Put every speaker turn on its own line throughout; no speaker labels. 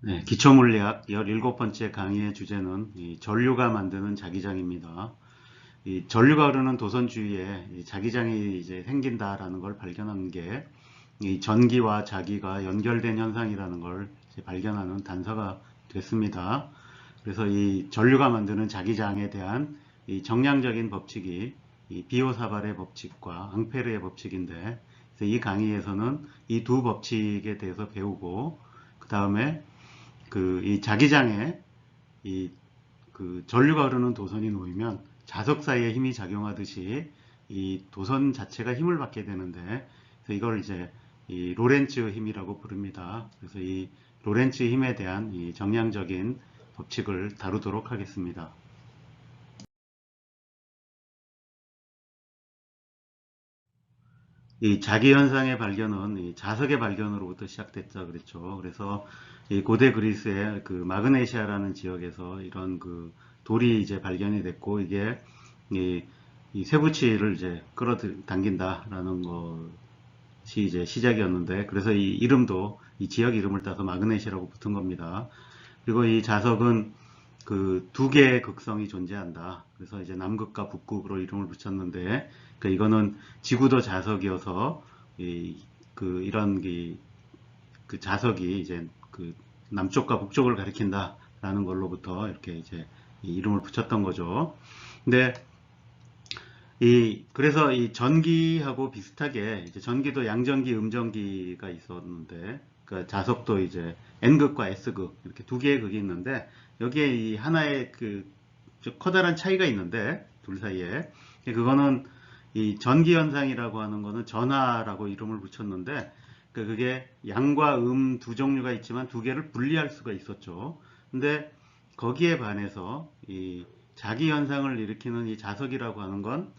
네, 기초물리학 17번째 강의의 주제는 이 전류가 만드는 자기장입니다. 이 전류가 흐르는 도선주위에 이 자기장이 이제 생긴다라는 걸 발견한 게 이 전기와 자기가 연결된 현상이라는 걸 이제 발견하는 단서가 됐습니다. 그래서 이 전류가 만드는 자기장에 대한 이 정량적인 법칙이 이 비오사발의 법칙과 앙페르의 법칙인데, 이 강의에서는 이 두 법칙에 대해서 배우고, 그 다음에 이 자기장에 전류가 흐르는 도선이 놓이면 자석 사이에 힘이 작용하듯이 이 도선 자체가 힘을 받게 되는데, 그래서 이걸 이제 이 로렌츠 힘이라고 부릅니다. 그래서 이 로렌츠 힘에 대한 이 정량적인 법칙을 다루도록 하겠습니다. 이 자기현상의 발견은 이 자석의 발견으로부터 시작됐다 그랬죠. 그래서 이 고대 그리스의 그 마그네시아라는 지역에서 이런 그 돌이 이제 발견이 됐고, 이게 이 쇠붙이를 이제 끌어당긴다라는 것이 이제 시작이었는데, 그래서 이 이름도 이 지역 이름을 따서 마그네시아라고 붙은 겁니다. 그리고 이 자석은 그 두 개의 극성이 존재한다. 그래서 이제 남극과 북극으로 이름을 붙였는데, 그 이거는 지구도 자석이어서 이런 그 자석이 이제 그 남쪽과 북쪽을 가리킨다라는 걸로부터 이렇게 이제 이 이름을 붙였던 거죠. 근데 그래서 이 전기하고 비슷하게 이제 전기도 양전기, 음전기가 있었는데, 그 자석도 이제 N극과 S극 이렇게 두 개의 극이 있는데, 여기에 이 하나의 그 커다란 차이가 있는데 둘 사이에, 그거는 이 전기 현상이라고 하는 거는 전하라고 이름을 붙였는데, 그게 양과 두 종류가 있지만 두 개를 분리할 수가 있었죠. 근데 거기에 반해서 이 자기 현상을 일으키는 이 자석이라고 하는 건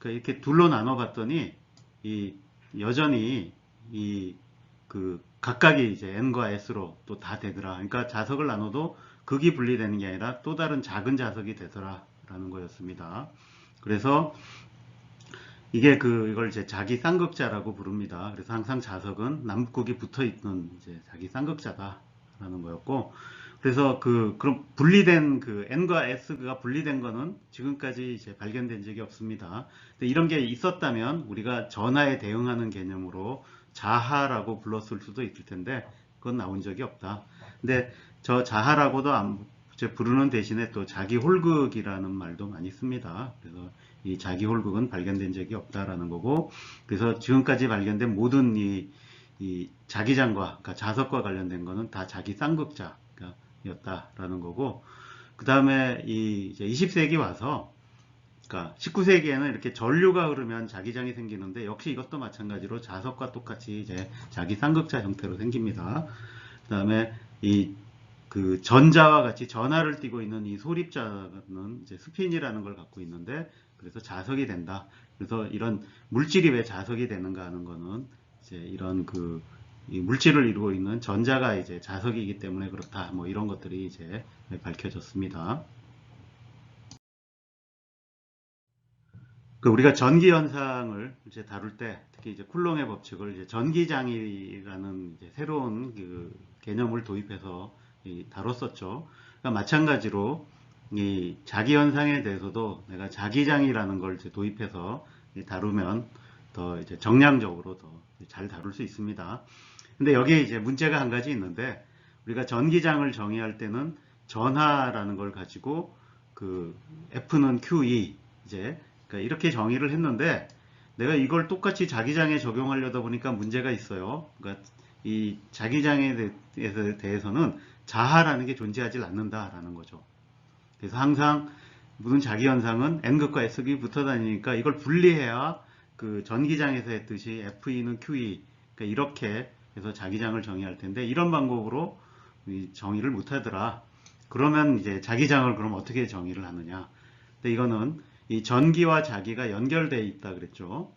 이렇게 둘로 나눠 봤더니 이 여전히 각각이 이제 N과 S로 또 다 되더라. 그러니까 자석을 나눠도 극이 분리되는 게 아니라 또 다른 작은 자석이 되더라 라는 거였습니다. 그래서 이걸 이제 자기 쌍극자라고 부릅니다. 그래서 항상 자석은 남극이 붙어 있는 이제 자기 쌍극자다라는 거였고, 그래서 그럼 분리된 N과 S가 분리된 거는 지금까지 이제 발견된 적이 없습니다. 근데 이런 게 있었다면 우리가 전하에 대응하는 개념으로 자하라고 불렀을 수도 있을 텐데, 그건 나온 적이 없다. 근데 저 자하라고도 부르는 대신에 또 자기 홀극이라는 말도 많이 씁니다. 그래서 이 자기 홀극은 발견된 적이 없다라는 거고, 그래서 지금까지 발견된 모든 이 자기장과, 그러니까 자석과 관련된 거는 다 자기 쌍극자였다라는 거고, 그 다음에 이제 20세기 와서, 그러니까 19세기에는 이렇게 전류가 흐르면 자기장이 생기는데, 역시 이것도 마찬가지로 자석과 똑같이 이제 자기 쌍극자 형태로 생깁니다. 그 다음에 전자와 같이 전하를 띠고 있는 이 소립자는 이제 스핀이라는 걸 갖고 있는데, 그래서 자석이 된다. 그래서 이런 물질이 왜 자석이 되는가 하는 거는 이제 이런 이 물질을 이루고 있는 전자가 이제 자석이기 때문에 그렇다. 뭐 이런 것들이 이제 밝혀졌습니다. 우리가 전기 현상을 이제 다룰 때, 특히 이제 쿨롱의 법칙을 이제 전기장이라는 이제 새로운 개념을 도입해서 다뤘었죠. 그러니까 마찬가지로 이 자기 현상에 대해서도 내가 자기장이라는 걸 이제 도입해서 다루면 더 이제 정량적으로 더 잘 다룰 수 있습니다. 근데 여기에 이제 문제가 한 가지 있는데, 우리가 전기장을 정의할 때는 전하라는 걸 가지고 F는 QE 이제 그러니까 이렇게 정의를 했는데, 내가 이걸 똑같이 자기장에 적용하려다 보니까 문제가 있어요. 그러니까 이 자기장에 대해서는 자하라는 게 존재하지 않는다라는 거죠. 그래서 항상 무슨 자기 현상은 N극과 S극이 붙어 다니니까 이걸 분리해야 그 전기장에서 했듯이 FE는 QE, 그러니까 이렇게 해서 자기장을 정의할 텐데, 이런 방법으로 정의를 못 하더라. 그러면 이제 자기장을 그럼 어떻게 정의를 하느냐. 근데 이거는 이 전기와 자기가 연결되어 있다 그랬죠.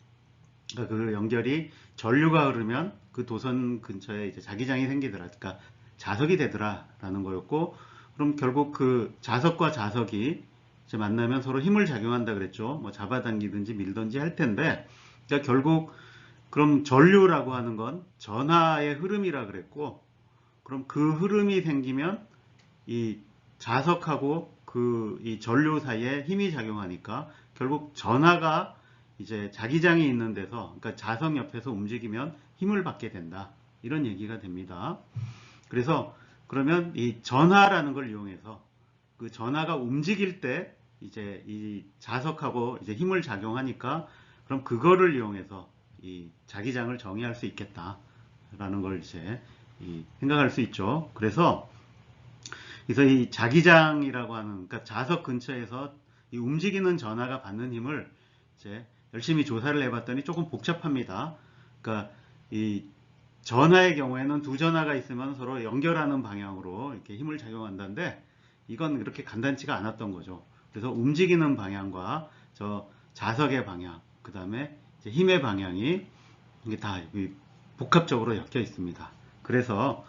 그러니까 그 연결이 전류가 흐르면 그 도선 근처에 이제 자기장이 생기더라. 그러니까 자석이 되더라라는 거였고, 그럼 결국 그 자석과 자석이 이제 만나면 서로 힘을 작용한다 그랬죠. 뭐 잡아당기든지 밀든지 할 텐데, 그러니까 결국 그럼 전류라고 하는 건 전하의 흐름이라 그랬고, 그럼 그 흐름이 생기면 이 자석하고 이 전류 사이에 힘이 작용하니까 결국 전하가 이제 자기장이 있는 데서, 그러니까 자석 옆에서 움직이면 힘을 받게 된다. 이런 얘기가 됩니다. 그래서 그러면 이 전하라는 걸 이용해서 그 전하가 움직일 때 이제 이 자석하고 이제 힘을 작용하니까 그럼 그거를 이용해서 이 자기장을 정의할 수 있겠다라는 걸 이제 생각할 수 있죠. 그래서 이 자기장이라고 하는, 그러니까 자석 근처에서 이 움직이는 전하가 받는 힘을 이제 열심히 조사를 해봤더니 조금 복잡합니다. 그러니까 이 전하의 경우에는 두 전하가 있으면 서로 연결하는 방향으로 이렇게 힘을 작용한다는데 이건 그렇게 간단치가 않았던 거죠. 그래서 움직이는 방향과 저 자석의 방향, 그 다음에 힘의 방향이 이게 다 복합적으로 엮여 있습니다. 그래서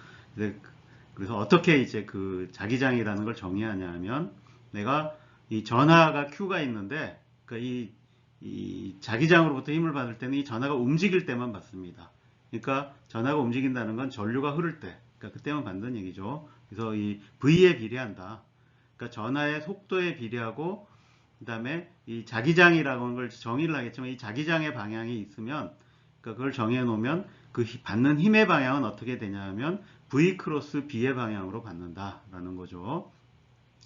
어떻게 이제 그 자기장이라는 걸 정의하냐면, 내가 이 전하가 Q가 있는데 그러니까 이 자기장으로부터 힘을 받을 때는 이 전하가 움직일 때만 받습니다. 그러니까 전하가 움직인다는 건 전류가 흐를 때, 그러니까 그때만 받는 얘기죠. 그래서 이 V에 비례한다. 그러니까 전하의 속도에 비례하고, 그 다음에 이 자기장이라고 하는 걸 정의를 하겠지만, 이 자기장의 방향이 있으면, 그러니까 그걸 정해 놓으면 그 받는 힘의 방향은 어떻게 되냐면 V 크로스 B의 방향으로 받는다라는 거죠.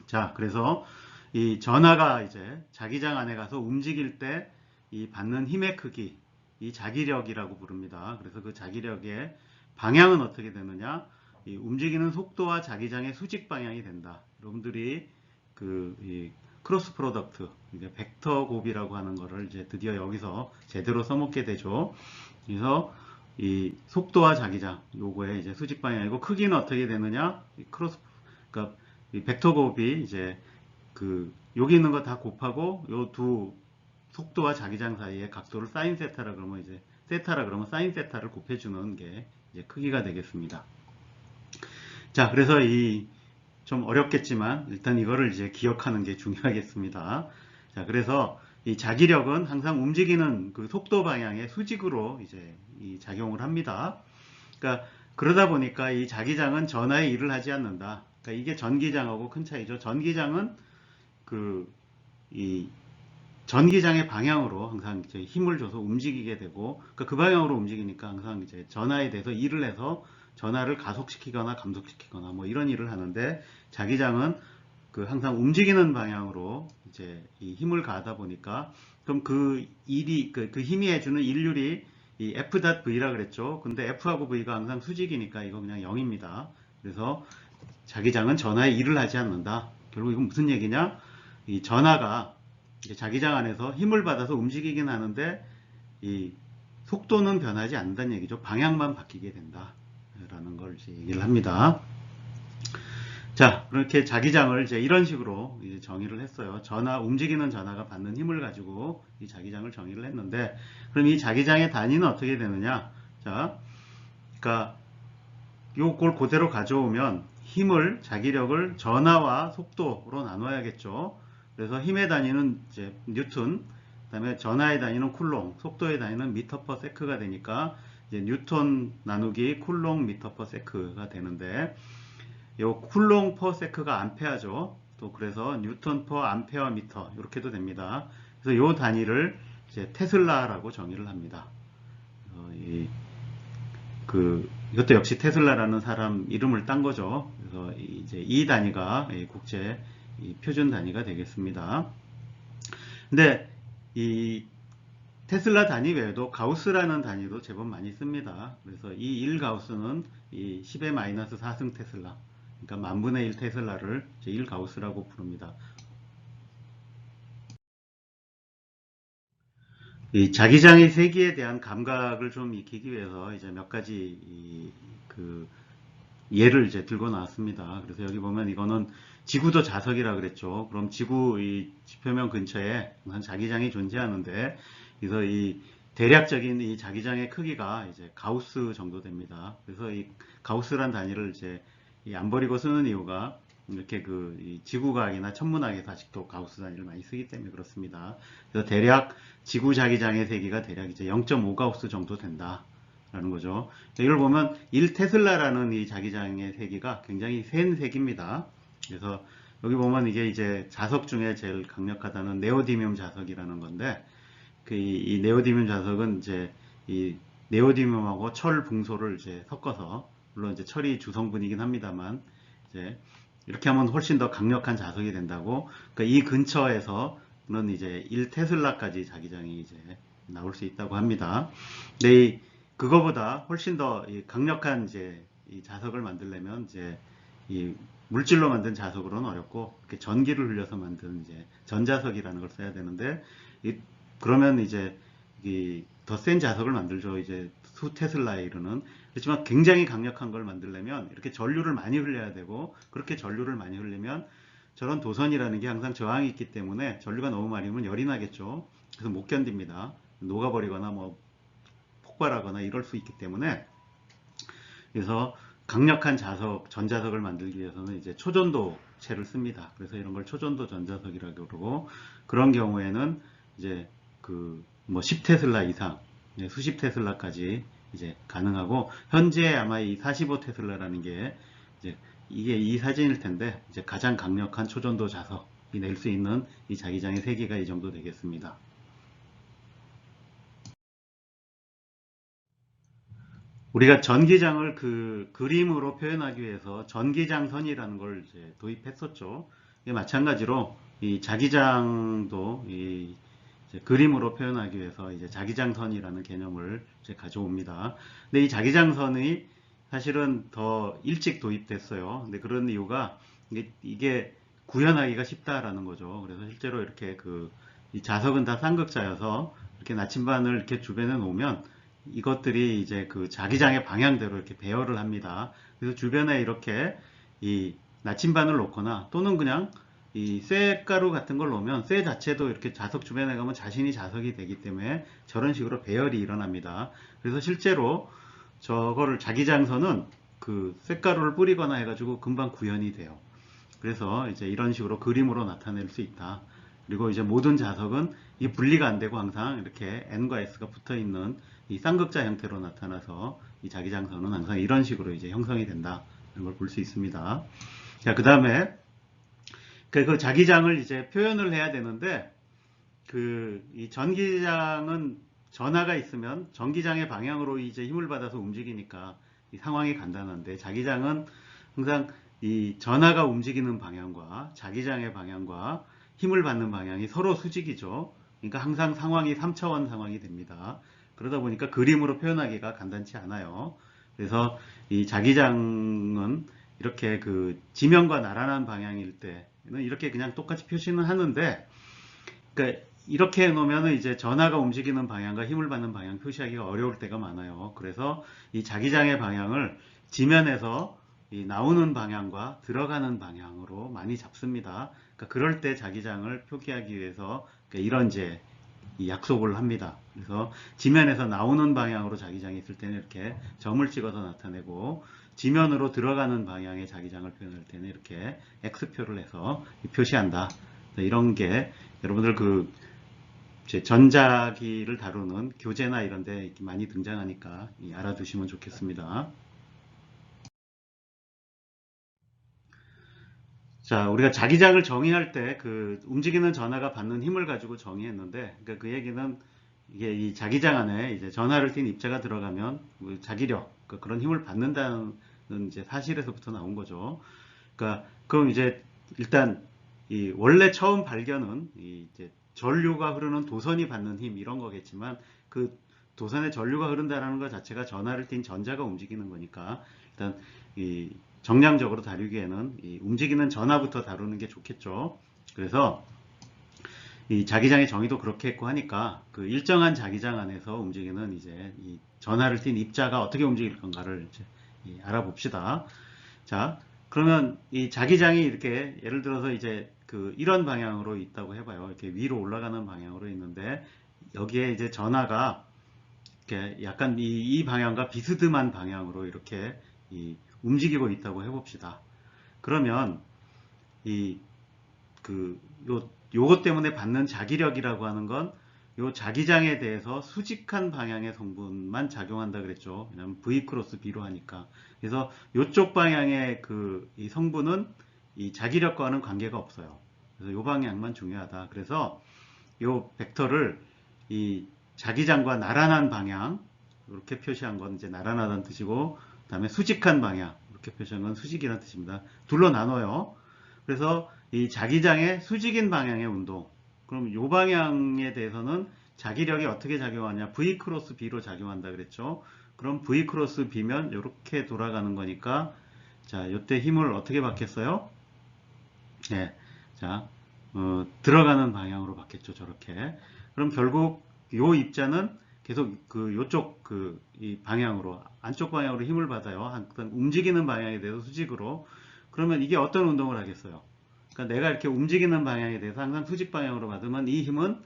자, 그래서 이 전하가 이제 자기장 안에 가서 움직일 때 이 받는 힘의 크기, 이 자기력이라고 부릅니다. 그래서 그 자기력의 방향은 어떻게 되느냐? 이 움직이는 속도와 자기장의 수직 방향이 된다. 여러분들이 이 크로스 프로덕트, 이게 벡터 곱이라고 하는 거를 이제 드디어 여기서 제대로 써먹게 되죠. 그래서 이 속도와 자기장, 요거의 이제 수직 방향이고, 크기는 어떻게 되느냐? 그러니까 이 벡터 곱이 이제 여기 있는 거 다 곱하고 요 두 속도와 자기장 사이의 각도를 사인 세타라 그러면 이제 세타라 그러면 사인 세타를 곱해주는 게 이제 크기가 되겠습니다. 자, 그래서 좀 어렵겠지만 일단 이거를 이제 기억하는 게 중요하겠습니다. 자, 그래서 이 자기력은 항상 움직이는 그 속도 방향의 수직으로 이제 작용을 합니다. 그러니까 그러다 보니까 이 자기장은 전하의 일을 하지 않는다. 그러니까 이게 전기장하고 큰 차이죠. 전기장은 이 전기장의 방향으로 항상 이제 힘을 줘서 움직이게 되고, 그러니까 그 방향으로 움직이니까 항상 이제 전하에 대해서 일을 해서 전하를 가속시키거나 감속시키거나 뭐 이런 일을 하는데, 자기장은 항상 움직이는 방향으로 이제 이 힘을 가하다 보니까, 그럼 그 힘이 해주는 일률이 이 F.V라 그랬죠. 근데 F하고 V가 항상 수직이니까 이거 그냥 0입니다. 그래서 자기장은 전하의 일을 하지 않는다. 결국 이건 무슨 얘기냐? 이 전하가 자기장 안에서 힘을 받아서 움직이긴 하는데 이 속도는 변하지 않는다는 얘기죠. 방향만 바뀌게 된다 라는 걸 이제 얘기를 합니다. 자, 그렇게 자기장을 이제 이런 식으로 이제 정의를 했어요. 움직이는 전하가 받는 힘을 가지고 이 자기장을 정의를 했는데, 그럼 이 자기장의 단위는 어떻게 되느냐? 자, 그러니까 요걸 그대로 가져오면 자기력을 전하와 속도로 나눠야겠죠. 그래서 힘의 단위는 이제 뉴턴, 그 다음에 전하의 단위는 쿨롱, 속도의 단위는 미터 퍼 세크가 되니까 이제 뉴턴 나누기 쿨롱 미터 퍼 세크가 되는데, 요 쿨롱 퍼 세크가 암페어죠. 또 그래서 뉴턴 퍼 암페어 미터 이렇게도 됩니다. 그래서 요 단위를 이제 테슬라라고 정의를 합니다. 이것도 역시 테슬라라는 사람 이름을 딴 거죠. 그래서 이제 이 단위가 국제 표준 단위가 되겠습니다. 근데 이 테슬라 단위 외에도 가우스라는 단위도 제법 많이 씁니다. 그래서 이 1가우스는 이 10의 마이너스 4승 테슬라, 그러니까 만분의 1 테슬라를 1가우스라고 부릅니다. 이 자기장의 세기에 대한 감각을 좀 익히기 위해서 이제 몇 가지 예를 이제 들고 나왔습니다. 그래서 여기 보면 이거는 지구도 자석이라 그랬죠. 그럼 지구 이 지표면 근처에 자기장이 존재하는데, 그래서 이 대략적인 이 자기장의 크기가 이제 가우스 정도 됩니다. 그래서 이 가우스란 단위를 이제 안 버리고 쓰는 이유가, 이렇게 이 지구과학이나 천문학에서 아직도 가우스 단위를 많이 쓰기 때문에 그렇습니다. 그래서 대략 지구 자기장의 세기가 대략 이제 0.5가우스 정도 된다. 라는 거죠. 이걸 보면 1테슬라라는 이 자기장의 세기가 굉장히 센 세기입니다. 그래서 여기 보면 이게 이제 자석 중에 제일 강력하다는 네오디뮴 자석이라는 건데, 이 네오디뮴 자석은 이제 이 네오디뮴하고 철 붕소를 이제 섞어서, 물론 이제 철이 주성분이긴 합니다만, 이제 이렇게 하면 훨씬 더 강력한 자석이 된다고. 그러니까 이 근처에서는 이제 1테슬라까지 자기장이 이제 나올 수 있다고 합니다. 근데 그거보다 훨씬 더 강력한 이제 이 자석을 만들려면 이제 이 물질로 만든 자석으로는 어렵고, 이렇게 전기를 흘려서 만든 이제 전자석이라는 걸 써야 되는데, 그러면 이제 더 센 자석을 만들죠. 이제 수 테슬라에 이르는. 그렇지만 굉장히 강력한 걸 만들려면 이렇게 전류를 많이 흘려야 되고, 그렇게 전류를 많이 흘리면 저런 도선이라는 게 항상 저항이 있기 때문에 전류가 너무 많이 오면 열이 나겠죠. 그래서 못 견딥니다. 녹아버리거나 뭐 폭발하거나 이럴 수 있기 때문에, 그래서 강력한 자석, 전자석을 만들기 위해서는 이제 초전도체를 씁니다. 그래서 이런 걸 초전도 전자석이라고 그러고, 그런 경우에는 이제 뭐 10테슬라 이상, 수십 테슬라까지 이제 가능하고, 현재 아마 이 45테슬라라는 게 이게 이 사진일 텐데, 이제 가장 강력한 초전도 자석이 낼 수 있는 이 자기장의 세기가 이 정도 되겠습니다. 우리가 전기장을 그림으로 표현하기 위해서 전기장선이라는 걸 이제 도입했었죠. 마찬가지로 이 자기장도 이제 그림으로 표현하기 위해서 이제 자기장선이라는 개념을 이제 가져옵니다. 근데 이 자기장선이 사실은 더 일찍 도입됐어요. 근데 그런 이유가 이게 구현하기가 쉽다라는 거죠. 그래서 실제로 이렇게 이 자석은 다 쌍극자여서 이렇게 나침반을 이렇게 주변에 놓으면 이것들이 이제 자기장의 방향대로 이렇게 배열을 합니다. 그래서 주변에 이렇게 이 나침반을 놓거나, 또는 그냥 이 쇠가루 같은 걸 놓으면 쇠 자체도 이렇게 자석 주변에 가면 자신이 자석이 되기 때문에 저런 식으로 배열이 일어납니다. 그래서 실제로 저거를 자기장선은 쇠가루를 뿌리거나 해가지고 금방 구현이 돼요. 그래서 이제 이런 식으로 그림으로 나타낼 수 있다. 그리고 이제 모든 자석은 이 분리가 안 되고 항상 이렇게 N과 S가 붙어 있는 이 쌍극자 형태로 나타나서 이 자기장선은 항상 이런 식으로 이제 형성이 된다. 이런 걸 볼 수 있습니다. 자, 그 다음에 그 자기장을 이제 표현을 해야 되는데, 이 전기장은 전하가 있으면 전기장의 방향으로 이제 힘을 받아서 움직이니까 이 상황이 간단한데, 자기장은 항상 이 전하가 움직이는 방향과 자기장의 방향과 힘을 받는 방향이 서로 수직이죠. 그러니까 항상 상황이 3차원 상황이 됩니다. 그러다 보니까 그림으로 표현하기가 간단치 않아요. 그래서 이 자기장은 이렇게 지면과 나란한 방향일 때는 이렇게 그냥 똑같이 표시는 하는데, 그러니까 이렇게 해놓으면 이제 전하가 움직이는 방향과 힘을 받는 방향 표시하기가 어려울 때가 많아요. 그래서 이 자기장의 방향을 지면에서 이 나오는 방향과 들어가는 방향으로 많이 잡습니다. 그러니까 그럴 때 자기장을 표기하기 위해서 이런 이제 이 약속을 합니다. 그래서 지면에서 나오는 방향으로 자기장이 있을 때는 이렇게 점을 찍어서 나타내고, 지면으로 들어가는 방향의 자기장을 표현할 때는 이렇게 X표를 해서 표시한다. 이런 게 여러분들 전자기를 다루는 교재나 이런 데 많이 등장하니까 알아두시면 좋겠습니다. 자, 우리가 자기장을 정의할 때 움직이는 전하가 받는 힘을 가지고 정의했는데, 그러니까 그 얘기는 이게 이 자기장 안에 이제 전하를 띤 입자가 들어가면 자기력, 그런 힘을 받는다는 이제 사실에서부터 나온 거죠. 그러니까 그럼 이제 일단 원래 처음 발견은 이제 전류가 흐르는 도선이 받는 힘 이런 거겠지만, 그 도선에 전류가 흐른다는 것 자체가 전하를 띤 전자가 움직이는 거니까, 일단 정량적으로 다루기에는 움직이는 전하부터 다루는 게 좋겠죠. 그래서 이 자기장의 정의도 그렇게 했고 하니까 일정한 자기장 안에서 움직이는 이제 이 전하를 띤 입자가 어떻게 움직일 건가를 이제 알아봅시다. 자, 그러면 이 자기장이 이렇게 예를 들어서 이제 이런 방향으로 있다고 해봐요. 이렇게 위로 올라가는 방향으로 있는데, 여기에 이제 전하가 이렇게 약간 이 방향과 비스듬한 방향으로 이렇게 움직이고 있다고 해봅시다. 그러면 요것 때문에 받는 자기력이라고 하는 건 요 자기장에 대해서 수직한 방향의 성분만 작용한다 그랬죠. 왜냐면 V 크로스 B로 하니까. 그래서 요쪽 방향의 이 성분은 이 자기력과는 관계가 없어요. 그래서 요 방향만 중요하다. 그래서 요 벡터를 이 자기장과 나란한 방향 이렇게 표시한 건 이제 나란하다는 뜻이고, 그다음에 수직한 방향 이렇게 표시한 건 수직이라는 뜻입니다. 둘로 나눠요. 그래서 이 자기장의 수직인 방향의 운동, 그럼 이 방향에 대해서는 자기력이 어떻게 작용하냐? V 크로스 B로 작용한다 그랬죠. 그럼 V 크로스 B면 이렇게 돌아가는 거니까, 자, 이때 힘을 어떻게 받겠어요? 네, 자, 들어가는 방향으로 받겠죠. 저렇게. 그럼 결국 요 입자는 계속 요쪽 이 방향으로, 안쪽 방향으로 힘을 받아요. 항상 움직이는 방향에 대해서 수직으로. 그러면 이게 어떤 운동을 하겠어요? 그러니까 내가 이렇게 움직이는 방향에 대해서 항상 수직 방향으로 받으면 이 힘은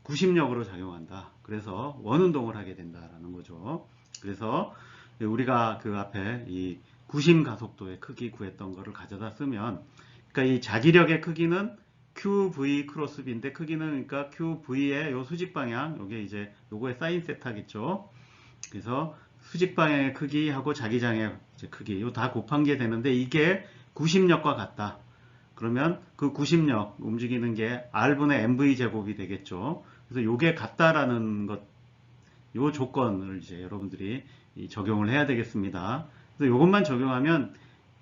구심력으로 작용한다. 그래서 원운동을 하게 된다라는 거죠. 그래서 우리가 그 앞에 이 구심 가속도의 크기 구했던 거를 가져다 쓰면, 그러니까 이 자기력의 크기는 QV 크로스 B인데, 크기는 그러니까 QV의 요 수직 방향, 요게 이제 요거의 사인 세타겠죠. 그래서 수직 방향의 크기하고 자기장의 크기, 요 다 곱한 게 되는데, 이게 구심력과 같다. 그러면 그 구심력 움직이는 게 R분의 MV 제곱이 되겠죠. 그래서 요게 같다라는 것, 요 조건을 이제 여러분들이 적용을 해야 되겠습니다. 그래서 요것만 적용하면,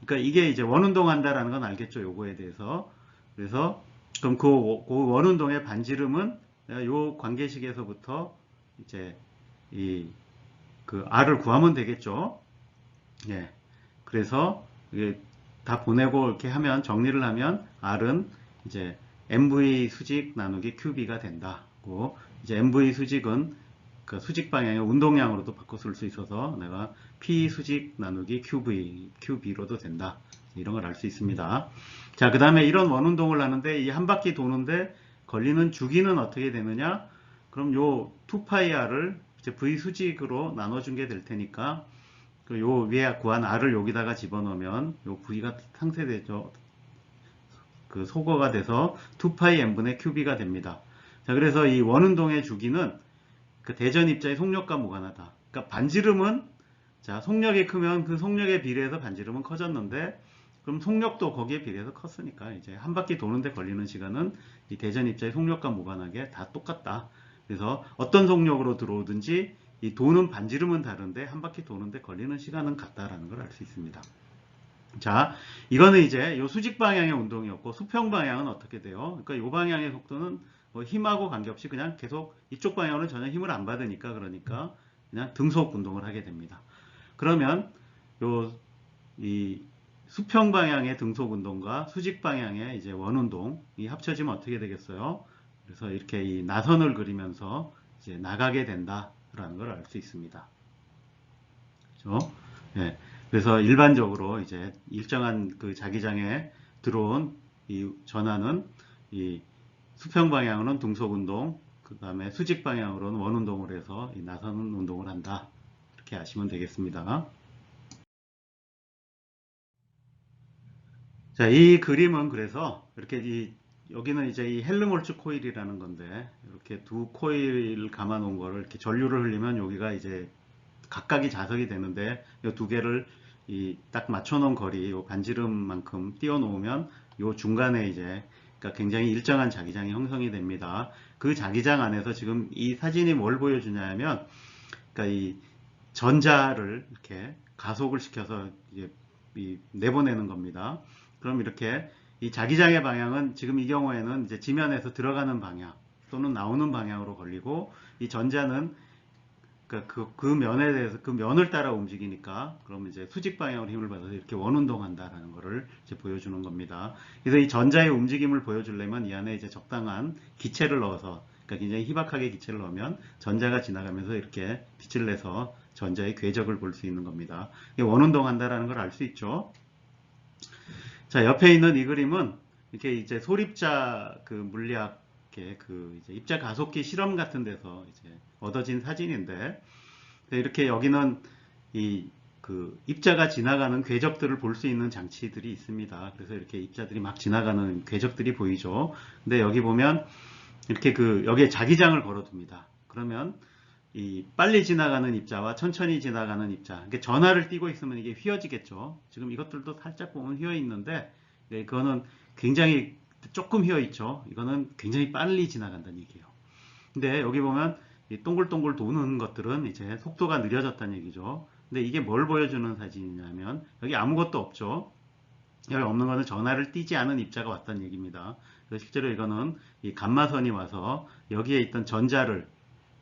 그러니까 이게 이제 원운동 한다라는 건 알겠죠. 요거에 대해서. 그래서 그럼 그 원운동의 반지름은 요 관계식에서부터 이제 R을 구하면 되겠죠. 예. 그래서 이게 다 보내고 이렇게 하면, 정리를 하면 R은 이제 MV 수직 나누기 QB가 된다고. 이제 MV 수직은 그 수직 방향의 운동량으로도 바꿔 쓸 수 있어서 내가 P 수직 나누기 QB로도 된다. 이런 걸 알 수 있습니다. 자, 그 다음에 이런 원운동을 하는데 이 한 바퀴 도는데 걸리는 주기는 어떻게 되느냐? 그럼 요 2πr을 이제 V 수직으로 나눠준 게 될 테니까, 요 위에 구한 R을 여기다가 집어넣으면 요 V가 상쇄되죠. 그 소거가 돼서 2파이 n분의 QB가 됩니다. 자, 그래서 이 원운동의 주기는 그 대전 입자의 속력과 무관하다. 그러니까 반지름은, 자, 속력이 크면 그 속력에 비례해서 반지름은 커졌는데, 그럼 속력도 거기에 비례해서 컸으니까 이제 한 바퀴 도는데 걸리는 시간은 이 대전 입자의 속력과 무관하게 다 똑같다. 그래서 어떤 속력으로 들어오든지 이 도는 반지름은 다른데 한 바퀴 도는데 걸리는 시간은 같다라는 걸 알 수 있습니다. 자, 이거는 이제 요 수직 방향의 운동이었고, 수평 방향은 어떻게 돼요? 그러니까 요 방향의 속도는 뭐 힘하고 관계없이 그냥 계속 이쪽 방향으로는 전혀 힘을 안 받으니까, 그러니까 그냥 등속 운동을 하게 됩니다. 그러면 이 수평 방향의 등속 운동과 수직 방향의 이제 원 운동이 합쳐지면 어떻게 되겠어요? 그래서 이렇게 이 나선을 그리면서 이제 나가게 된다라는 걸 알 수 있습니다. 그렇죠? 예. 그래서 일반적으로 이제 일정한 그 자기장에 들어온 이 전하는 이 수평 방향으로는 등속 운동, 그 다음에 수직 방향으로는 원 운동을 해서 이 나선 운동을 한다. 이렇게 아시면 되겠습니다. 자, 이 그림은 그래서 이렇게 여기는 이제 이 헬름홀츠 코일이라는 건데, 이렇게 두 코일 감아 놓은 거를 이렇게 전류를 흘리면 여기가 이제 각각이 자석이 되는데, 이 두 개를 딱 맞춰 놓은 거리, 요 반지름만큼 띄워 놓으면 요 중간에 이제, 그러니까 굉장히 일정한 자기장이 형성이 됩니다. 그 자기장 안에서 지금 이 사진이 뭘 보여주냐면, 그러니까 이 전자를 이렇게 가속을 시켜서 이제 내보내는 겁니다. 그럼 이렇게 이 자기장의 방향은 지금 이 경우에는 이제 지면에서 들어가는 방향 또는 나오는 방향으로 걸리고, 이 전자는 그러니까 그 면에 대해서 그 면을 따라 움직이니까, 그러면 이제 수직 방향으로 힘을 받아서 이렇게 원운동한다라는 것을 이제 보여주는 겁니다. 그래서 이 전자의 움직임을 보여주려면 이 안에 이제 적당한 기체를 넣어서, 그러니까 굉장히 희박하게 기체를 넣으면 전자가 지나가면서 이렇게 빛을 내서 전자의 궤적을 볼 수 있는 겁니다. 원운동한다라는 걸 알 수 있죠. 자, 옆에 있는 이 그림은 이렇게 이제 소립자 그 물리학의 그 이제 입자 가속기 실험 같은 데서 이제 얻어진 사진인데, 이렇게 여기는 그 입자가 지나가는 궤적들을 볼 수 있는 장치들이 있습니다. 그래서 이렇게 입자들이 막 지나가는 궤적들이 보이죠. 근데 여기 보면 이렇게 여기에 자기장을 걸어둡니다. 그러면 이 빨리 지나가는 입자와 천천히 지나가는 입자, 그러니까 전하를 띄고 있으면 이게 휘어지겠죠. 지금 이것들도 살짝 보면 휘어 있는데, 그거는 굉장히 조금 휘어 있죠. 이거는 굉장히 빨리 지나간다는 얘기예요. 근데 여기 보면 이 동글동글 도는 것들은 이제 속도가 느려졌다는 얘기죠. 근데 이게 뭘 보여주는 사진이냐면 여기 아무것도 없죠. 여기 없는 거는 전하를 띄지 않은 입자가 왔다는 얘기입니다. 그래서 실제로 이거는 이 감마선이 와서 여기에 있던 전자를,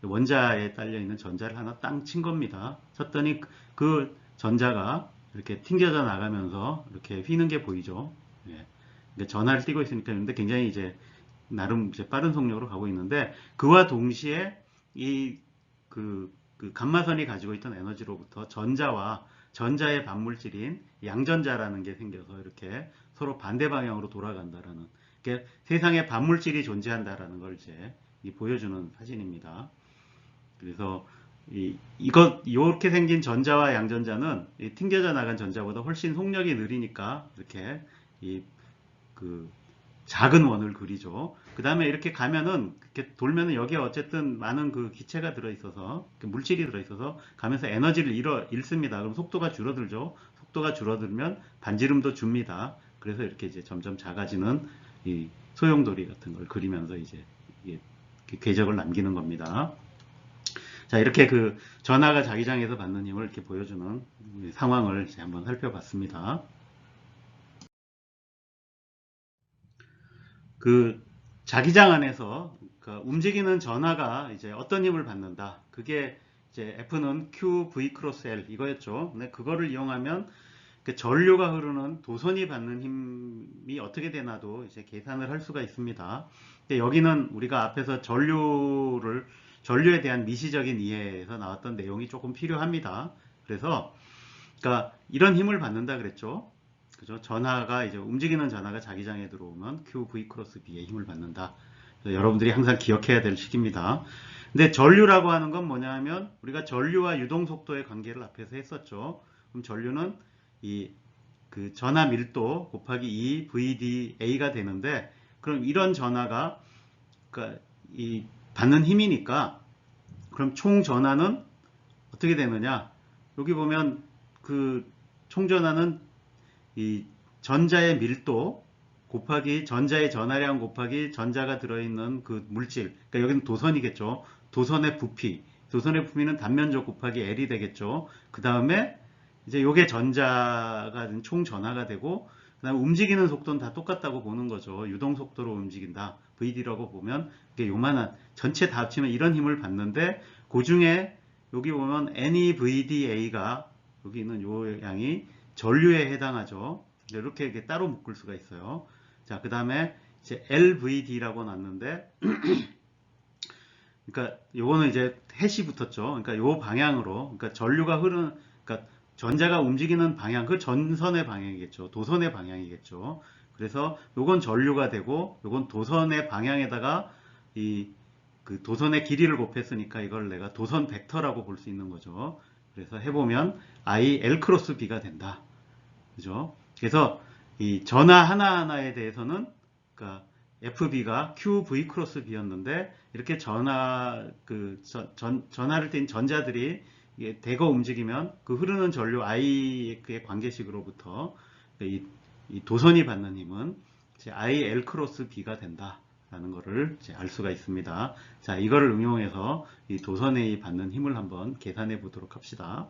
원자에 딸려 있는 전자를 하나 땅 친 겁니다. 쳤더니 그 전자가 이렇게 튕겨져 나가면서 이렇게 휘는 게 보이죠. 예. 그러니까 전하를 띄고 있으니까, 근데 굉장히 이제 나름 이제 빠른 속력으로 가고 있는데, 그와 동시에 이 감마선이 가지고 있던 에너지로부터 전자와 전자의 반물질인 양전자라는 게 생겨서 이렇게 서로 반대 방향으로 돌아간다라는, 그러니까 세상에 반물질이 존재한다라는 걸 이제 보여주는 사진입니다. 그래서 이렇게 생긴 전자와 양전자는 튕겨져 나간 전자보다 훨씬 속력이 느리니까 이렇게 그 작은 원을 그리죠. 그 다음에 이렇게 가면은, 이렇게 돌면은 여기에 어쨌든 많은 기체가 들어있어서, 물질이 들어있어서 가면서 에너지를 잃습니다. 그럼 속도가 줄어들죠. 속도가 줄어들면 반지름도 줍니다. 그래서 이렇게 이제 점점 작아지는 이 소용돌이 같은 걸 그리면서 이제 궤적을 남기는 겁니다. 자, 이렇게 전하가 자기장에서 받는 힘을 이렇게 보여주는 상황을 이제 한번 살펴봤습니다. 자기장 안에서 움직이는 전하가 이제 어떤 힘을 받는다. 그게 이제 F는 Q, V 크로스 L 이거였죠. 근데 그거를 이용하면 전류가 흐르는 도선이 받는 힘이 어떻게 되나도 이제 계산을 할 수가 있습니다. 근데 여기는 우리가 앞에서 전류에 대한 미시적인 이해에서 나왔던 내용이 조금 필요합니다. 그래서 이런 힘을 받는다 그랬죠. 그죠? 이제 움직이는 전하가 자기장에 들어오면 Q, V 크로스 B의 힘을 받는다. 여러분들이 항상 기억해야 될 식입니다. 근데 전류라고 하는 건 뭐냐면 우리가 전류와 유동 속도의 관계를 앞에서 했었죠. 그럼 전류는 전하 밀도 곱하기 2 VDA가 되는데, 그럼 이런 전하가 받는 힘이니까, 그럼 총 전하는 어떻게 되느냐? 여기 보면 총 전하는 이 전자의 밀도 곱하기 전자의 전하량 곱하기 전자가 들어있는 물질, 그러니까 여기는 도선이겠죠. 도선의 부피는 단면적 곱하기 L이 되겠죠. 그 다음에 이제 요게 전자가 총 전하가 되고, 그 다음에 움직이는 속도는 다 똑같다고 보는 거죠. 유동 속도로 움직인다. VD라고 보면 이게 요만한, 전체 다 합치면 이런 힘을 받는데, 그 중에 여기 보면 NEVDA가 여기 있는 요 양이 전류에 해당하죠. 이렇게 따로 묶을 수가 있어요. 자, 그 다음에 이제 LVD라고 놨는데, 그러니까 요거는 이제 해시 붙었죠. 그러니까 요 방향으로, 그러니까 전류가 그러니까 전자가 움직이는 방향, 그 전선의 방향이겠죠. 도선의 방향이겠죠. 그래서 요건 전류가 되고, 요건 도선의 방향에다가 도선의 길이를 곱했으니까 이걸 내가 도선 벡터라고 볼 수 있는 거죠. 그래서 해보면 I L 크로스 B가 된다. 그죠? 그래서 이 전하 하나하나에 대해서는 그러니까 FB가 QV 크로스 B였는데, 이렇게 전하를 띈 전자들이 대거 움직이면 흐르는 전류 I의 관계식으로부터 이 도선이 받는 힘은 IL 크로스 B가 된다. 라는 것을 알 수가 있습니다. 자, 이거를 응용해서 이 도선에 받는 힘을 한번 계산해 보도록 합시다.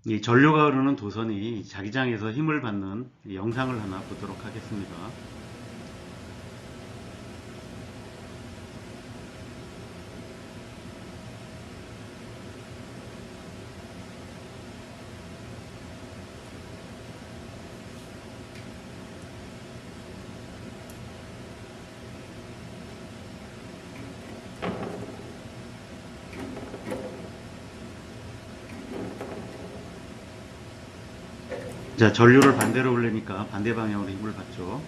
이 전류가 흐르는 도선이 자기장에서 힘을 받는 영상을 하나 보도록 하겠습니다. 자, 전류를 반대로 올리니까 반대 방향으로 힘을 받죠.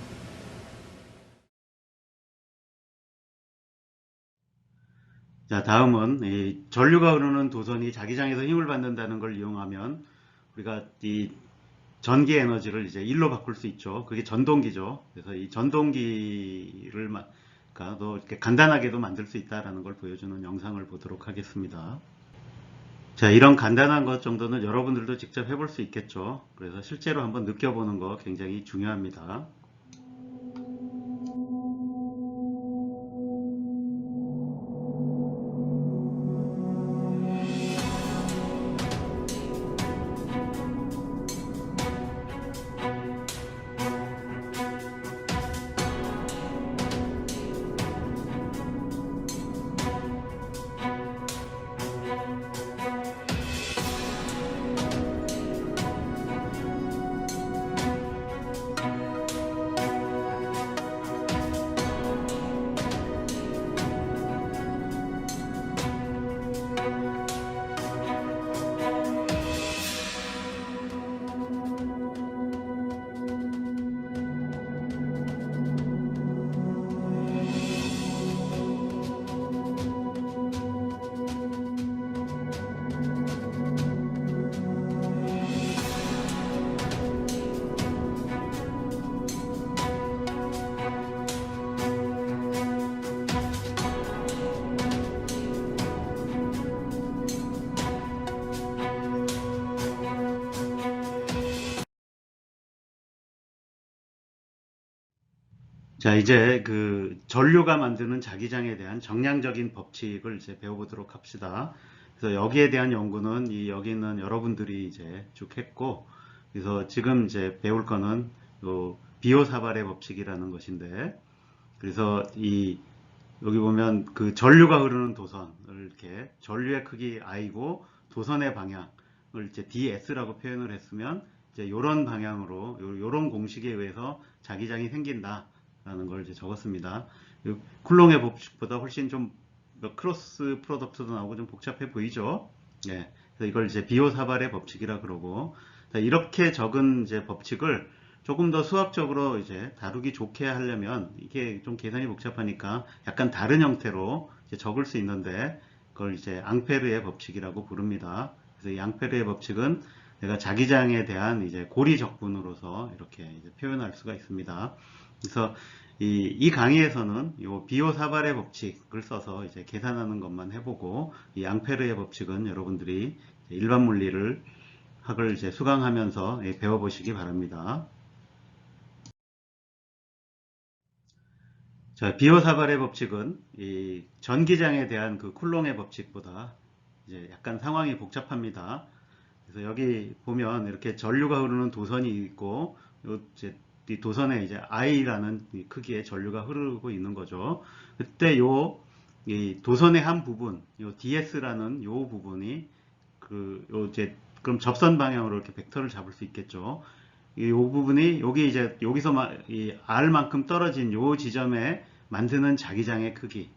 자, 다음은 이 전류가 흐르는 도선이 자기장에서 힘을 받는다는 걸 이용하면 우리가 전기 에너지를 이제 일로 바꿀 수 있죠. 그게 전동기죠. 그래서 이 전동기를 그러니까 또 이렇게 간단하게도 만들 수 있다라는 걸 보여주는 영상을 보도록 하겠습니다. 자, 이런 간단한 것 정도는 여러분들도 직접 해볼 수 있겠죠. 그래서 실제로 한번 느껴보는 거 굉장히 중요합니다. 자, 이제 그 전류가 만드는 자기장에 대한 정량적인 법칙을 이제 배워보도록 합시다. 그래서 여기에 대한 연구는 여기 있는 여러분들이 이제 쭉 했고, 그래서 지금 이제 배울 거는 요 비오사발의 법칙이라는 것인데, 그래서 여기 보면 그 전류가 흐르는 도선을 이렇게 전류의 크기 I고 도선의 방향을 이제 DS라고 표현을 했으면 이제 이런 방향으로 요런 공식에 의해서 자기장이 생긴다. 라는 걸 이제 적었습니다. 쿨롱의 법칙보다 훨씬 좀 크로스 프로덕트도 나오고 좀 복잡해 보이죠? 예. 그래서 이걸 이제 비오사발의 법칙이라 그러고, 이렇게 적은 이제 법칙을 조금 더 수학적으로 이제 다루기 좋게 하려면 이게 좀 계산이 복잡하니까 약간 다른 형태로 이제 적을 수 있는데 그걸 이제 앙페르의 법칙이라고 부릅니다. 그래서 이 앙페르의 법칙은 내가 자기장에 대한 이제 고리 적분으로서 이렇게 이제 표현할 수가 있습니다. 그래서 이 강의에서는 이 비오사발의 법칙을 써서 이제 계산하는 것만 해보고 이 앙페르의 법칙은 여러분들이 일반 물리를 학을 이제 수강하면서 배워보시기 바랍니다. 자, 비오사발의 법칙은 이 전기장에 대한 그 쿨롱의 법칙보다 이제 약간 상황이 복잡합니다. 그래서 여기 보면 이렇게 전류가 흐르는 도선이 있고, 이제 이 도선에 이제 I라는 이 크기의 전류가 흐르고 있는 거죠. 그때 이 도선의 한 부분, 요 DS라는 요 부분이 이제 그럼 접선 방향으로 이렇게 벡터를 잡을 수 있겠죠. 이 부분이 여기서 이 R만큼 떨어진 요 지점에 만드는 자기장의 크기에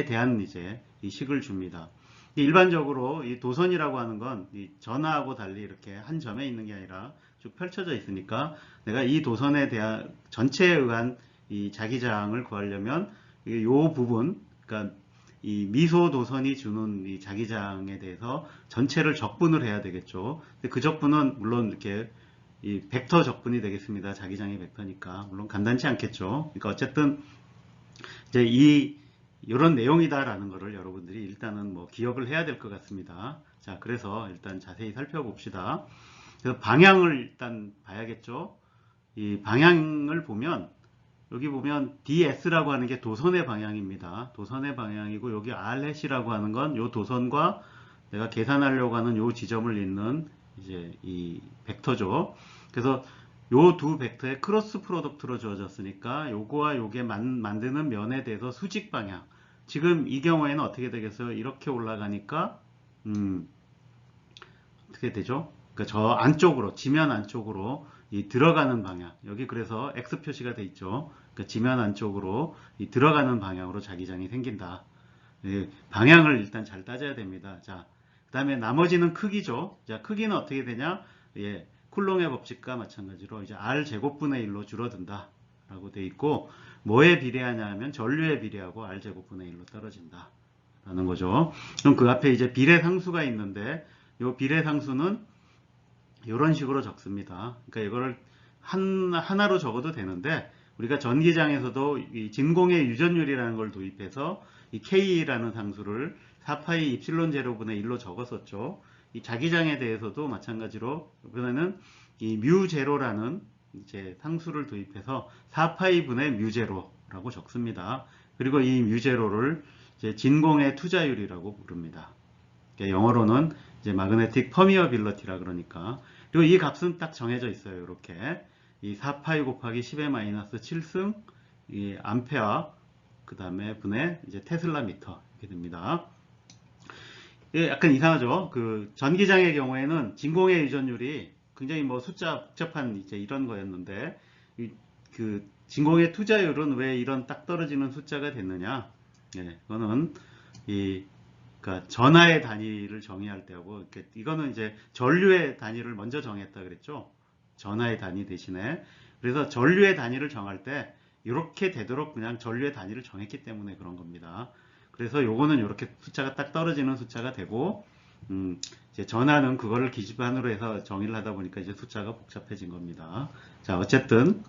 대한 이제 이 식을 줍니다. 일반적으로 이 도선이라고 하는 건 이 전하하고 달리 이렇게 한 점에 있는 게 아니라 쭉 펼쳐져 있으니까 내가 이 도선에 대한 전체에 의한 이 자기장을 구하려면 이 부분, 그러니까 이 미소 도선이 주는 이 자기장에 대해서 전체를 적분을 해야 되겠죠. 근데 그 적분은 물론 이렇게 이 벡터 적분이 되겠습니다. 자기장의 벡터니까 물론 간단치 않겠죠. 그러니까 어쨌든 이제 이런 내용이다라는 것을 여러분들이 일단은 뭐 기억을 해야 될 것 같습니다. 자, 그래서 일단 자세히 살펴봅시다. 그래서 방향을 일단 봐야겠죠. 이 방향을 보면 여기 보면 DS라고 하는 게 도선의 방향입니다. 도선의 방향이고 여기 R햇이라고 하는 건 이 도선과 내가 계산하려고 하는 이 지점을 잇는 이제 이 벡터죠. 그래서 요 두 벡터의 크로스 프로덕트로 주어졌으니까 요거와 요게 만드는 면에 대해서 수직 방향. 지금 이 경우에는 어떻게 되겠어요? 이렇게 올라가니까 어떻게 되죠? 그러니까 저 안쪽으로, 지면 안쪽으로 이 들어가는 방향. 여기 그래서 X 표시가 돼 있죠. 그러니까 지면 안쪽으로 이 들어가는 방향으로 자기장이 생긴다. 방향을 일단 잘 따져야 됩니다. 자, 그 다음에 나머지는 크기죠. 자, 크기는 어떻게 되냐? 예, 쿨롱의 법칙과 마찬가지로 이제 R 제곱분의 1로 줄어든다. 라고 돼 있고, 뭐에 비례하냐 하면 전류에 비례하고 R 제곱분의 1로 떨어진다. 라는 거죠. 그럼 그 앞에 이제 비례상수가 있는데, 이 비례상수는 이런 식으로 적습니다. 그러니까 이거를 하나로 적어도 되는데 우리가 전기장에서도 이 진공의 유전율이라는 걸 도입해서 이 K라는 상수를 4파이 입실론 제로분의 1로 적었었죠. 이 자기장에 대해서도 마찬가지로 이번에는 이 뮤 제로라는 이제 상수를 도입해서 4파이 분의 뮤 제로라고 적습니다. 그리고 이 뮤 제로를 이제 진공의 투자율이라고 부릅니다. 그러니까 영어로는 이제 마그네틱 퍼미어빌러티라 그러니까. 그리고 이 값은 딱 정해져 있어요. 이렇게 이 4파이 곱하기 10의 마이너스 7승 이 암페어 그 다음에 분의 이제 테슬라 미터 이렇게 됩니다. 예, 약간 이상하죠. 그 전기장의 경우에는 진공의 유전율이 굉장히 뭐 숫자 복잡한 이제 이런 거였는데 그 진공의 투자율은 왜 이런 딱 떨어지는 숫자가 됐느냐? 예, 그거는 그러니까 전하의 단위를 정의할 때하고 이거는 이제 전류의 단위를 먼저 정했다 그랬죠. 전하의 단위 대신에 그래서 전류의 단위를 정할 때 이렇게 되도록 그냥 전류의 단위를 정했기 때문에 그런 겁니다. 그래서 요거는 이렇게 숫자가 딱 떨어지는 숫자가 되고 이제 전하는 그거를 기준으로 해서 정의를 하다 보니까 이제 숫자가 복잡해진 겁니다. 자, 어쨌든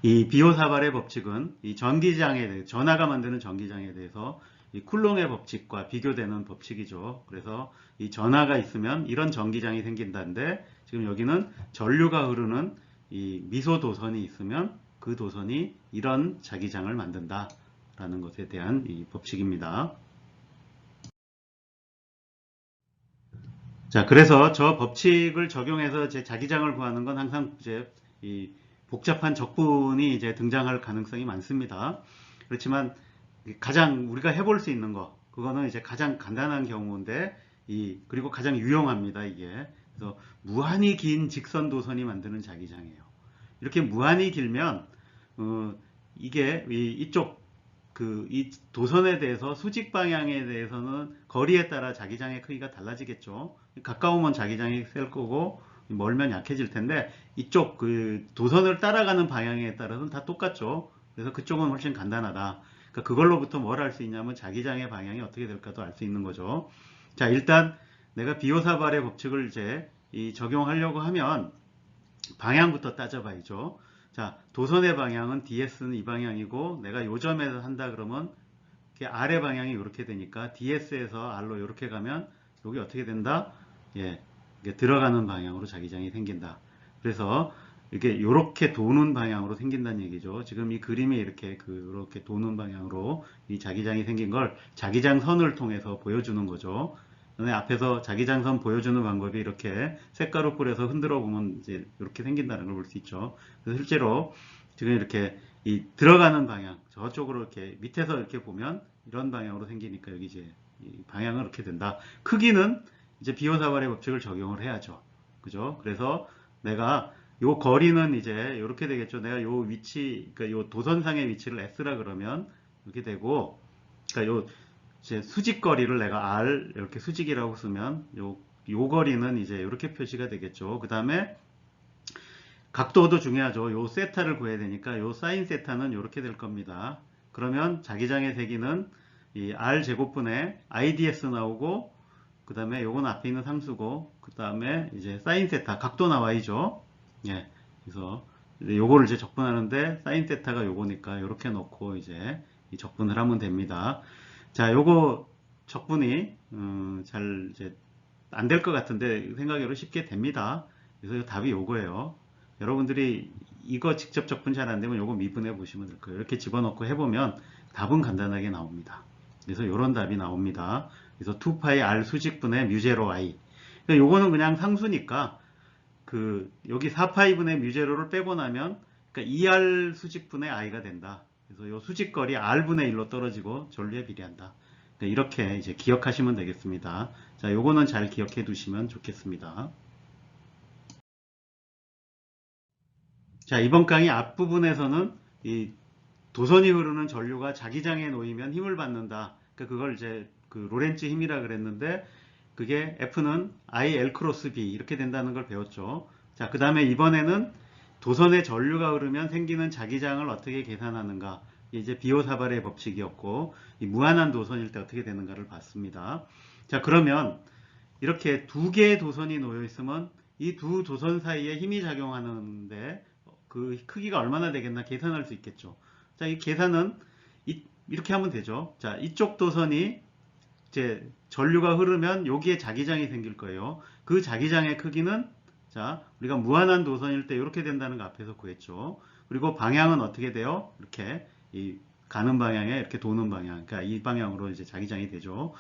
이 비오사발의 법칙은 이 전기장에 대해 전하가 만드는 전기장에 대해서 이 쿨롱의 법칙과 비교되는 법칙이죠. 그래서 이 전하가 있으면 이런 전기장이 생긴다는데 지금 여기는 전류가 흐르는 이 미소 도선이 있으면 그 도선이 이런 자기장을 만든다라는 것에 대한 이 법칙입니다. 자, 그래서 저 법칙을 적용해서 제 자기장을 구하는 건 항상 이제 이 복잡한 적분이 이제 등장할 가능성이 많습니다. 그렇지만 가장 우리가 해볼 수 있는 거, 그거는 이제 가장 간단한 경우인데, 그리고 가장 유용합니다, 이게. 그래서 무한히 긴 직선 도선이 만드는 자기장이에요. 이렇게 무한히 길면, 이게 이쪽, 이 도선에 대해서 수직 방향에 대해서는 거리에 따라 자기장의 크기가 달라지겠죠. 가까우면 자기장이 셀 거고, 멀면 약해질 텐데, 이쪽 그 도선을 따라가는 방향에 따라서는 다 똑같죠. 그래서 그쪽은 훨씬 간단하다. 그러니까 그걸로부터 뭘 알 수 있냐면 자기장의 방향이 어떻게 될까도 알 수 있는 거죠. 자, 일단 내가 비오사발의 법칙을 이제 적용하려고 하면 방향부터 따져봐야죠. 자, 도선의 방향은 DS는 이 방향이고 내가 요 점에서 한다 그러면 R의 방향이 이렇게 되니까 DS에서 R로 이렇게 가면 여기 어떻게 된다? 예, 이게 들어가는 방향으로 자기장이 생긴다. 그래서 이렇게 도는 방향으로 생긴다는 얘기죠. 지금 이 그림이 이렇게 도는 방향으로 이 자기장이 생긴 걸 자기장 선을 통해서 보여주는 거죠. 앞에서 자기장 선 보여주는 방법이 이렇게 색가루 뿌려서 흔들어 보면 이제 이렇게 생긴다는 걸 볼 수 있죠. 그래서 실제로 지금 이렇게 들어가는 방향 저쪽으로 이렇게 밑에서 이렇게 보면 이런 방향으로 생기니까 여기 이제 방향은 이렇게 된다. 크기는 이제 비오사발의 법칙을 적용을 해야죠. 그죠? 그래서 내가 요 거리는 이제 이렇게 되겠죠. 내가 요 위치, 그러니까 요 도선상의 위치를 S라 그러면 이렇게 되고, 그러니까 요 이제 수직 거리를 내가 R 이렇게 수직이라고 쓰면 요 거리는 이제 이렇게 표시가 되겠죠. 그 다음에 각도도 중요하죠. 요 세타를 구해야 되니까 요 사인 세타는 이렇게 될 겁니다. 그러면 자기장의 세기는 이 R 제곱분의 IDS 나오고 그 다음에 요건 앞에 있는 상수고 그 다음에 이제 사인 세타 각도 나와야죠. 예, 그래서 요거를 이제 적분하는데 사인 세타가 요거니까 이렇게 놓고 이제 적분을 하면 됩니다. 자, 요거 적분이 잘 이제 안 될 것 같은데 생각외로 쉽게 됩니다. 그래서 답이 요거예요. 여러분들이 이거 직접 적분 잘 안 되면 요거 미분해 보시면 될 거예요. 이렇게 집어넣고 해보면 답은 간단하게 나옵니다. 그래서 이런 답이 나옵니다. 그래서 2파이 r 수직분의 뮤제로 i. 그러니까 요거는 그냥 상수니까 여기 4파이분의 뮤제로를 빼고 나면 그러니까 2r 수직분의 i가 된다. 그래서 요 수직거리 r분의 1로 떨어지고 전류에 비례한다. 그러니까 이렇게 이제 기억하시면 되겠습니다. 자, 요거는 잘 기억해 두시면 좋겠습니다. 자, 이번 강의 앞부분에서는 이 도선이 흐르는 전류가 자기장에 놓이면 힘을 받는다. 그러니까 그걸 이제 로렌츠 힘이라 그랬는데 그게 F는 IL 크로스 B 이렇게 된다는 걸 배웠죠. 자, 그 다음에 이번에는 도선에 전류가 흐르면 생기는 자기장을 어떻게 계산하는가. 이제 비오사발의 법칙이었고 이 무한한 도선일 때 어떻게 되는가를 봤습니다. 자, 그러면 이렇게 두 개의 도선이 놓여 있으면 이 두 도선 사이에 힘이 작용하는데 그 크기가 얼마나 되겠나 계산할 수 있겠죠. 자, 이 계산은 이렇게 하면 되죠. 자, 이쪽 도선이 이제 전류가 흐르면 여기에 자기장이 생길 거예요. 그 자기장의 크기는 자, 우리가 무한한 도선일 때 이렇게 된다는 거 앞에서 구했죠. 그리고 방향은 어떻게 돼요? 이렇게 이 가는 방향에 이렇게 도는 방향, 그러니까 이 방향으로 이제 자기장이 되죠.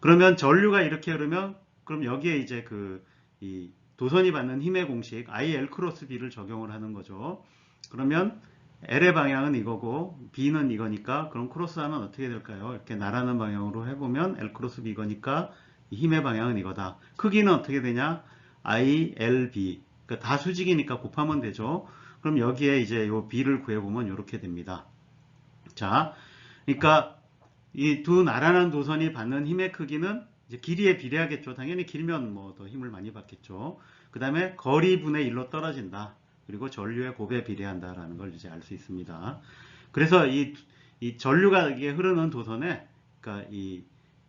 그러면 전류가 이렇게 흐르면 그럼 여기에 이제 이 도선이 받는 힘의 공식 IL 크로스 B를 적용을 하는 거죠. 그러면 L의 방향은 이거고 B는 이거니까 그럼 크로스하면 어떻게 될까요? 이렇게 나라는 방향으로 해보면 L 크로스 B 이거니까 힘의 방향은 이거다. 크기는 어떻게 되냐? ILB. 그러니까 다 수직이니까 곱하면 되죠. 그럼 여기에 이제 요 B를 구해보면 이렇게 됩니다. 자, 그러니까 이 두 나란한 도선이 받는 힘의 크기는 이제 길이에 비례하겠죠. 당연히 길면 뭐 더 힘을 많이 받겠죠. 그 다음에 거리 분의 1로 떨어진다. 그리고 전류의 곱에 비례한다라는 걸 이제 알 수 있습니다. 그래서 이 전류가 이게 흐르는 도선에 그러니까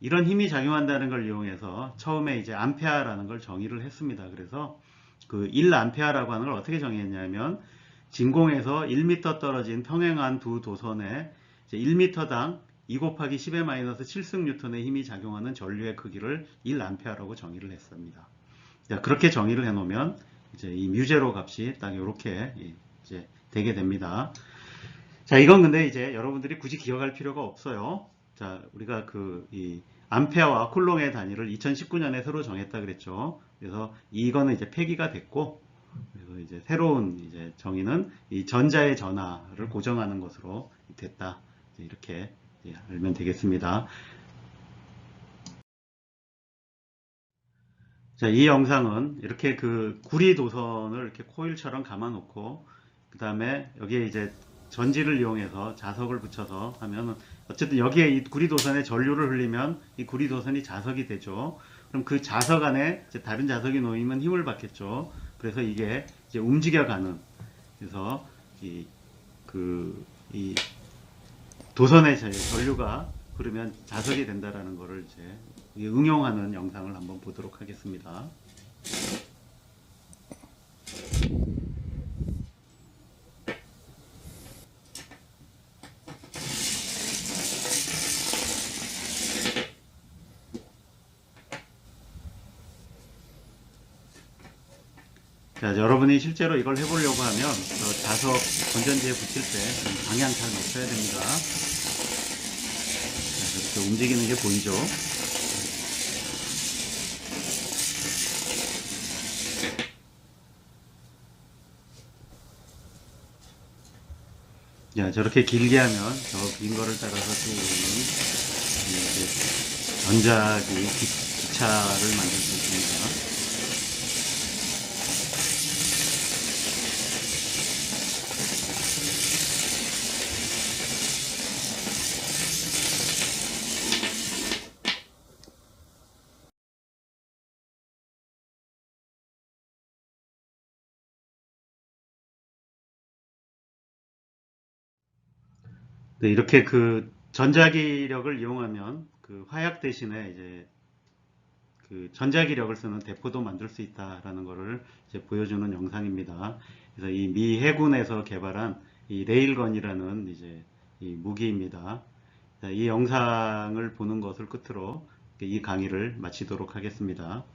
이런 힘이 작용한다는 걸 이용해서 처음에 이제 암페아라는 걸 정의를 했습니다. 그래서 그 1암페아라고 하는 걸 어떻게 정의했냐면 진공에서 1m 떨어진 평행한 두 도선에 이제 1m당 2 곱하기 10의 마이너스 7승 뉴턴의 힘이 작용하는 전류의 크기를 1암페아라고 정의를 했습니다. 자, 그렇게 정의를 해놓으면 이제 이 뮤제로 값이 딱 이렇게 이제 되게 됩니다. 자, 이건 근데 이제 여러분들이 굳이 기억할 필요가 없어요. 자, 우리가 이 암페아와 쿨롱의 단위를 2019년에 새로 정했다 그랬죠. 그래서 이거는 이제 폐기가 됐고, 그래서 이제 새로운 이제 정의는 이 전자의 전하를 고정하는 것으로 됐다. 이렇게 알면 되겠습니다. 자, 이 영상은 이렇게 구리 도선을 이렇게 코일처럼 감아놓고, 그 다음에 여기에 이제 전지를 이용해서 자석을 붙여서 하면, 어쨌든 여기에 이 구리 도선에 전류를 흘리면 이 구리 도선이 자석이 되죠. 그럼 그 자석 안에 이제 다른 자석이 놓이면 힘을 받겠죠. 그래서 이게 이제 움직여가는, 그래서 이 도선에 전류가 흐르면 자석이 된다라는 것을 이제 응용하는 영상을 한번 보도록 하겠습니다. 자, 여러분이 실제로 이걸 해보려고 하면 자석 건전지에 붙일 때 방향 잘 맞춰야 됩니다. 자, 이렇게 움직이는 게 보이죠? 자, 저렇게 길게 하면 저 긴 거를 따라서 쭉 전자기 기차를 만들 수 있습니다. 네, 이렇게 전자기력을 이용하면 화약 대신에 이제 전자기력을 쓰는 대포도 만들 수 있다라는 것을 이제 보여주는 영상입니다. 그래서 이 미 해군에서 개발한 이 레일건이라는 이제 이 무기입니다. 자, 이 영상을 보는 것을 끝으로 이 강의를 마치도록 하겠습니다.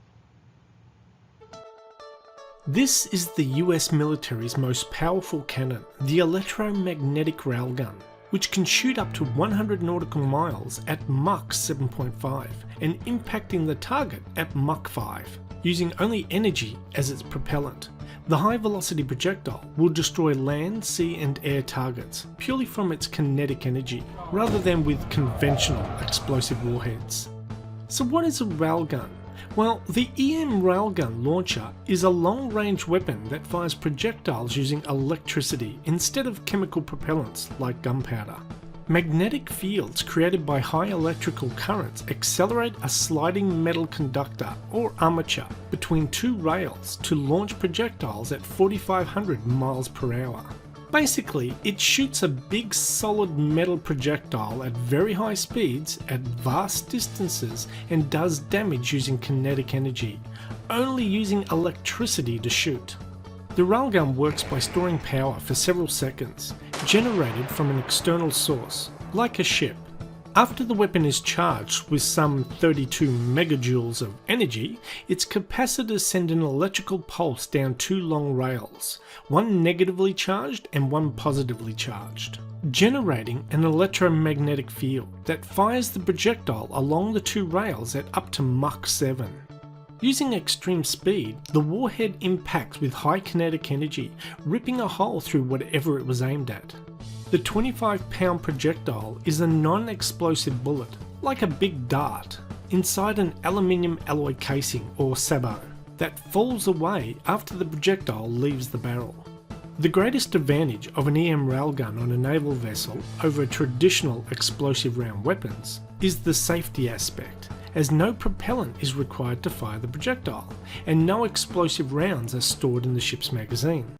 This is the US military's most powerful cannon, the electromagnetic railgun, which can shoot up to 100 nautical miles at Mach 7.5 and impacting the target at Mach 5, using only energy as its propellant. The high-velocity projectile will destroy land, sea and air targets purely from its kinetic energy, rather than with conventional explosive warheads. So what is a railgun? Well, the EM railgun launcher is a long-range weapon that fires projectiles using electricity instead of chemical propellants like gunpowder. Magnetic fields created by high electrical currents accelerate a sliding metal conductor or armature between two rails to launch projectiles at 4,500 miles per hour. Basically, it shoots a big solid metal projectile at very high speeds at vast distances and does damage using kinetic energy, only using electricity to shoot. The railgun works by storing power for several seconds, generated from an external source, like a ship. After the weapon is charged with some 32 megajoules of energy, its capacitors send an electrical pulse down two long rails, one negatively charged and one positively charged, generating an electromagnetic field that fires the projectile along the two rails at up to Mach 7. Using extreme speed, the warhead impacts with high kinetic energy, ripping a hole through whatever it was aimed at. The 25-pound projectile is a non-explosive bullet, like a big dart, inside an aluminium alloy casing or sabot, that falls away after the projectile leaves the barrel. The greatest advantage of an EM railgun on a naval vessel over traditional explosive round weapons is the safety aspect, as no propellant is required to fire the projectile, and no explosive rounds are stored in the ship's magazine.